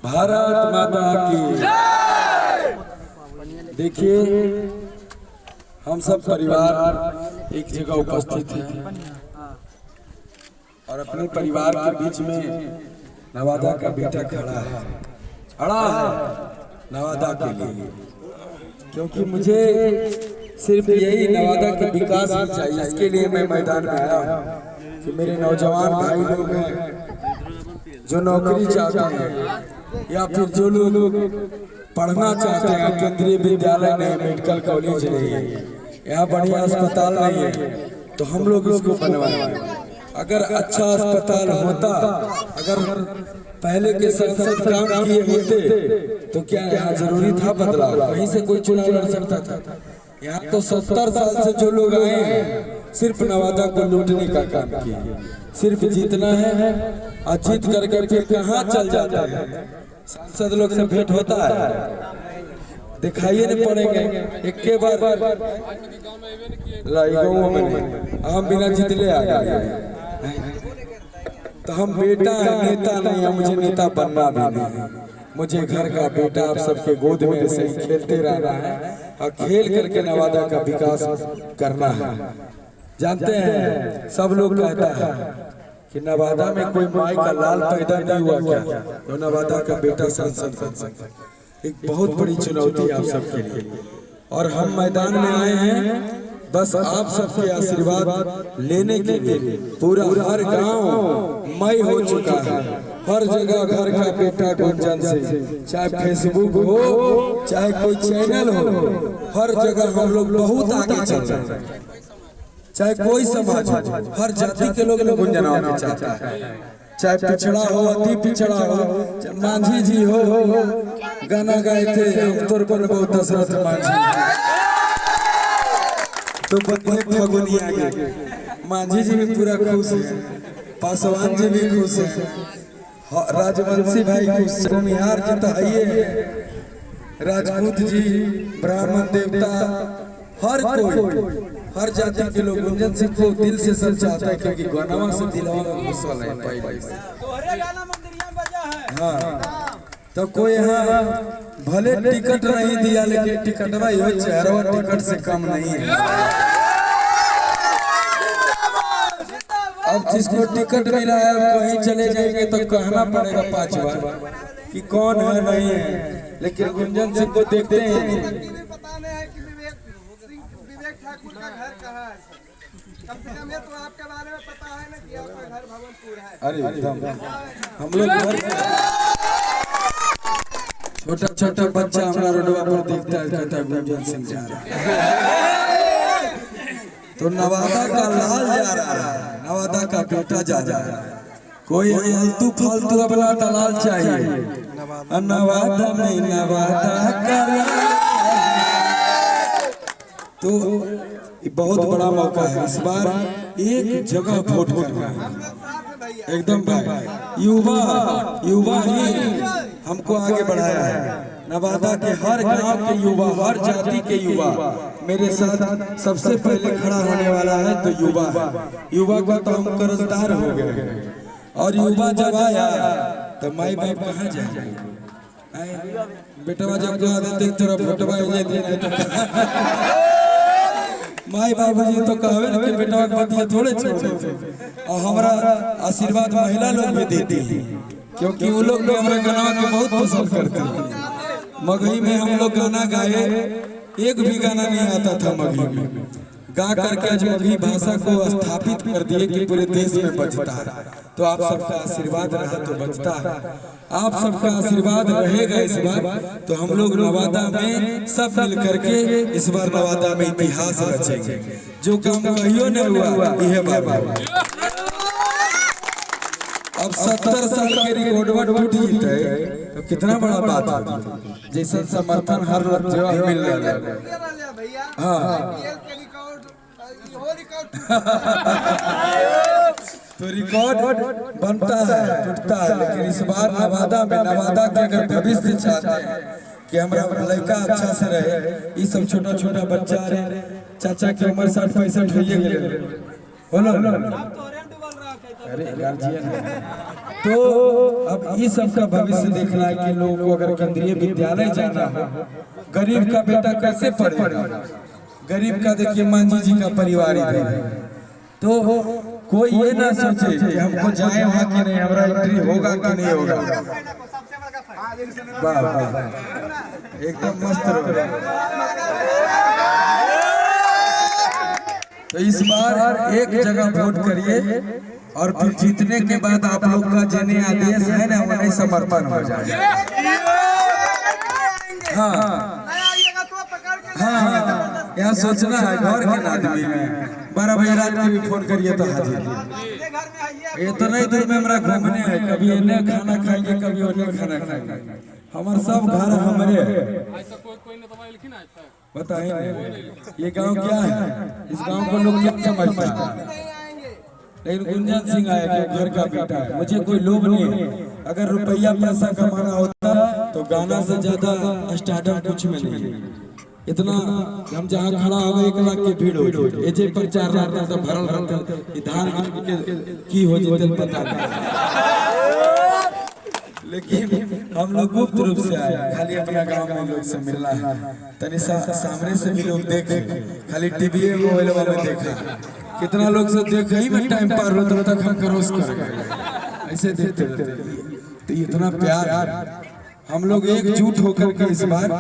भारत माता की। देखिए, हम सब परिवार एक जगह उपस्थित हैं और अपने परिवार के बीच में नवादा का बेटा खड़ा है नवादा के लिए, क्योंकि मुझे सिर्फ यही नवादा के विकास ही चाहिए। इसके लिए मैं मैदान में आया हूँ कि मेरे नौजवान भाई लोग हैं जो नौकरी चाहते हैं या फिर जो लोग पढ़ना चाहते हैं, केंद्रीय विद्यालय नहीं, मेडिकल कॉलेज नहीं है, यहाँ बढ़िया अस्पताल नहीं है, तो हम लोग इसको बनवाएंगे। अगर अच्छा अस्पताल होता, अगर पहले के सांसद काम किए होते तो क्या यहाँ जरूरी था बदलाव? कहीं से कोई चुनाव लड़ सकता था? यहाँ तो 70 साल से जो लोग आए हैं सिर्फ नवादा को लूटने का काम किया, सिर्फ जीतना है और जीत करके फिर कहाँ चल जाता है। सांसद लोग से भेंट होता है, दिखाइए नहीं पड़ेंगे एक के बार हम बिना जितले आ गए। तो हम बेटा है, नेता नहीं है। मुझे नेता बनना भी नहीं, मुझे घर का बेटा आप सबके गोद में ऐसे ही खेलते रहना है और खेल करके नवादा का विकास करना है। जानते हैं, सब लोग कहता है कि नवादा में कोई माई का लाल पैदा नहीं हुआ क्या तो नवादा का बेटा सांसद बन सकता है। एक बहुत बड़ी चुनौती है आप सबके लिए, और हम मैदान में आए हैं बस आप सबके आशीर्वाद लेने के लिए। पूरा हर गांव मई हो चुका है, हर जगह घर का बेटा गुंजन से, चाहे फेसबुक हो चाहे कोई चैनल हो, हर जगह हम लोग बहुत आगे चल रहे हैं। चाहे कोई समाज हो, हर जाति के लोग गुंजन आगे चाहता है, चाहे पिछड़ा हो, अति पिछड़ा हो, चाहे मांझी जी हो। गाना गाए थे तोर बनबो दशरथ मांझी, तो फगुनी आ गए। मांझी जी भी पूरा खुश है, पासवान जी भी खुश है, राजवंशी भाई खुश, भूमिहार जी तो है, राजपूत जी, ब्राह्मण देवता, हर कोई, हर जाति के लोग गुंजन सिंह को दिल से सब चाहता है, क्योंकि गाना से दिलवा में घुसल है पहले से। हाँ, तो कोई यहाँ भले टिकट नहीं दिया, लेकिन टिकटवा यो चेहरा टिकट से कम नहीं है। अब जिसको टिकट मिला है कहीं चले जाएंगे तो कहना पड़ेगा 5 बार कि कौन है नहीं है, लेकिन गुंजन सिंह को देखते हैं। कम से कम ये तो आपके बारे में पता है ना कि आपका घर भवनपुर है। अरे एकदम, हम लोग छोटा छोटा बच्चा हमारा रोडवा पर देखता है, कहता है गुंजन सिंह जा रहा है, तो नवादा का लाल जा रहा है, नवादा का बेटा जा रहा है। कोई फालतू फालतू अपना दलाल चाहिए, नवादा में नवादा का, तो बहुत बड़ा मौका है। इस बार एक जगह वोट करना है एकदम भाई, युवा ही हमको आगे बढ़ाया है। नवादा के हर गांव के युवा, हर जाति के युवा मेरे साथ सबसे पहले खड़ा होने वाला है, तो युवा का तो हम कर्जदार हो गए। और युवा जब आया तो माई बाप कहाँ जाएंगे? बेटवा जब कहा देते तेरा फोटवा माई बाबूजी तो कहवे ना कि बेटा बतिया थोड़े छोड़े, और हमारा आशीर्वाद महिला लोग भी देती है, क्योंकि वो लोग भी हमारे गाना के बहुत पसंद करते हैं। मगही में हम लोग गाना गाए, एक भी गाना नहीं आता था मगही में, गा करके आज मगही भाषा को स्थापित कर दिए कि पूरे देश में बजता है। तो आप सबका आशीर्वाद रहा तो बचता है, आप सबका आशीर्वाद रहेगा इस बार। तो हम लोग नवादा में सब मिल करके इस बार नवादा में इतिहास रचेंगे। जो काम कहियो नहीं हुआ यह बाबा, अब 70 साल के रिकॉर्ड टूट जीते तो कितना बड़ा बात है। जैसे समर्थन हर जगह मिल रहा है। हाँ तो रिकॉर्ड बनता है, टूटता है, लेकिन इस बार नवादा में, नवादा के अगर भविष्य चाहते हैं कि हमारा लड़का अच्छा से रहे, ये सब छोटा छोटा बच्चा रहे, चाचा की उम्र 60-65 हो गए, बोलो अरे गार्जियन है। तो अब इस सब का भविष्य देखना है कि लोगों को अगर केंद्रीय विद्यालय जाना हो, गरीब का बेटा कैसे पढ़ेगा? गरीब का देखिए मांझी जी का परिवार इधर है, तो कोई ये ना सोचे कि हमको जाए वहाँ कि नहीं, हमारा एंट्री होगा कि नहीं होगा। वाह वाह, एकदम मस्त रहो। तो इस बार एक जगह वोट करिए और फिर जीतने के बाद आप लोग का जने आदेश है ना, उन्हें समर्थन हो जाए। हाँ हाँ, यहाँ सोचना है घर के आदमी में 12 बजे रात के भी फोन करिए तो हाजिर। इतना ही दूर में हमारा घूमने है, कभी इन्हें खाना खाएंगे कभी उन्हें खाना खाएंगे, हमारे सब घर हमारे। बताइए ये गांव क्या है? इस गांव को लोग क्या समझता है? लेकिन गुंजन सिंह आया कि घर का बेटा है, मुझे कोई लोभ नहीं। अगर रुपया पैसा कमाना होता तो गाना से ज्यादा स्टार्टअप कुछ में नहीं। इतना हम जहाँ खड़ा होगा 1 लाख की भीड़ हो, एजे पर 4 लाख तो भरल रहते धान की हो जेते पता नहीं। लेकिन हम लोग गुप्त रूप से आए, खाली अपना गांव में लोग से मिलना है। तनी सामने से भी लोग देखे, खाली टीवी मोबाइल में देखा, कितना लोग से देखे ही में टाइम पार हो तब तक हम क्रॉस कर गए, ऐसे देखते रहते। तो इतना प्यार, हम लोग एकजुट होकर के इस बार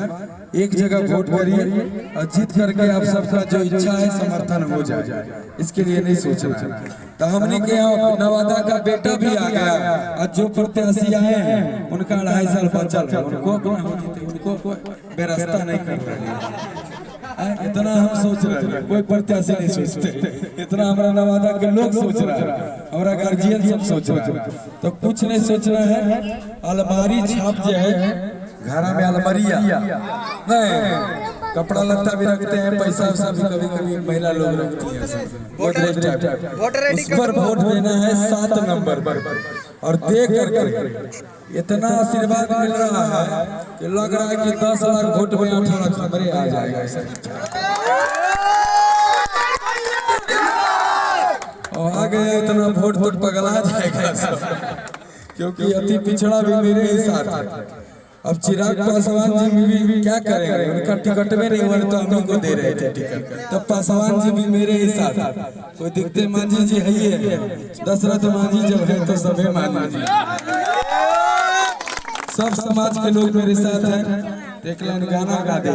एक जगह वोट करिए और जीत करके आप सबका जो इच्छा है समर्थन हो जाए, इसके लिए नहीं सोचना है। तो हमने के यहाँ नवादा का बेटा भी आ गया और जो प्रत्याशी आए हैं उनका 2.5 साल बचल है, उनको बेरास्ता नहीं कर रहे। इतना हम सोच रहे हैं, कोई प्रत्याशी नहीं सोचते, इतना हमारा नवादा के लोग सोच रहे हैं, हमारा गार्जियन सब सोच रहे हैं। तो कुछ नहीं सोचना है। अलमारी छाप जो है घरा में, अलमारिया नहीं, कपड़ा लत्ता भी रखते हैं, पैसा वैसा भी कभी कभी महिला लोग रखती है, उस पर वोट देना है 7 नंबर पर। और दे करके इतना आशीर्वाद मिल रहा है कि लग रहा है कि 10 लाख वोट में 8 लाख खबरें आ जाएगा। और आ गया इतना वोट तो पगला जाएगा सब, क्योंकि अति पिछड़ा भी मेरे ही साथ है। अब चिराग पासवान जी भी क्या करेंगे, उनका टिकट में नहीं हुआ तो हम लोग को दे रहे थे टिकट, तब पासवान जी भी मेरे ही साथ। कोई दिखते मांझी जी है ही, दशरथ मांझी जब है तो सभी मांझी जी, सब समाज के लोग मेरे साथ हैं। एक लाइन गाना गा दे,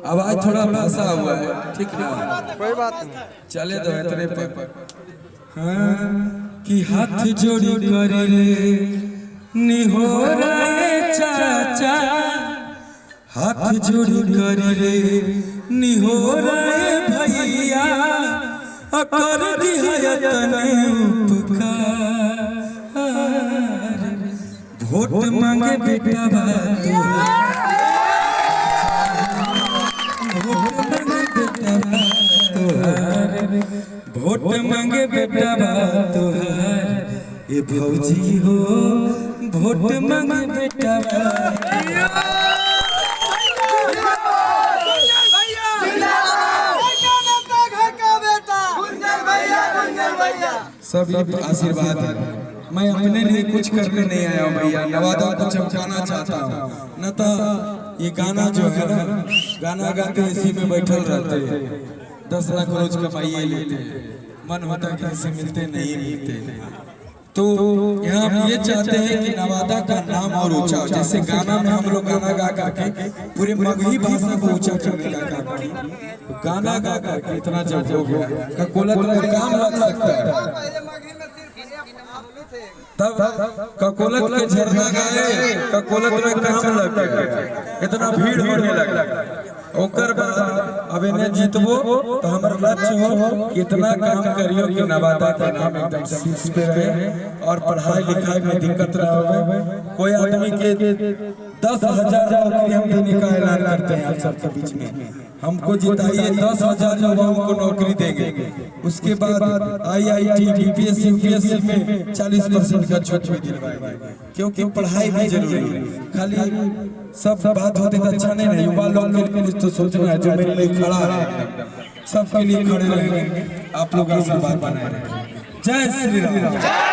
आवाज थोड़ा फंसा हुआ है, ठीक है कोई बात नहीं, चले दो इतने पे। हाँ कि हाथ जोड़ी करेले निहोरे चाचा, हाथ जोड़ी करेले निहोरे भैया, कर दिया तने उपकार, वोट मांगे बेटा बात, वोट मांगे बेटा बात तोहार, ये भौजी हो वोट मांगे बेटा सब ये आशीर्वाद है। मैं अपने लिए कुछ करने नहीं आया हूँ भैया, नवादा को चमकाना चाहता हूँ। न तो ये गाना जो है ना, गाना गाते इसी में बैठल रहते, 10 लाख रोज कमाइए लेते, मन होता कि किसी मिलते नहीं मिलते। तो यहाँ हम ये चाहते हैं कि नवादा का नाम और ऊंचा हो। जैसे गाना में हम लोग गाना गा करके पूरे मगही भाषा को ऊंचा करने का काम किया, तो गाना गा करके इतना जब हो गया ककोलत में काम लग सकता है, तब ककोलत के झरना गाए, ककोलत में काम लग गया, इतना भीड़ होने लगा। ओकर बाद अब इन्हें जीतबो तो हमारा लक्ष्य हो कितना काम करियो कि नवादा का नाम एकदम शीर्ष पे रहे और पढ़ाई लिखाई में दिक्कत ना हो। कोई आदमी के 10,000 नौकरी हम देने का ऐलान करते हैं आप सबके बीच में, हमको जिताइए 10,000 युवाओं को नौकरी देंगे। उसके बाद IIT BPSC UPSC में 40% का छूट भी दिलवाएंगे, क्योंकि पढ़ाई भी जरूरी है। खाली सब बात होते तो अच्छा नहीं है, युवा लोग के लिए तो सोचना है जो मेरे लिए खड़ा है। सबके लिए खड़े रहेंगे। आप लोग आशीर्वाद बनाए रखें। जय श्री राम।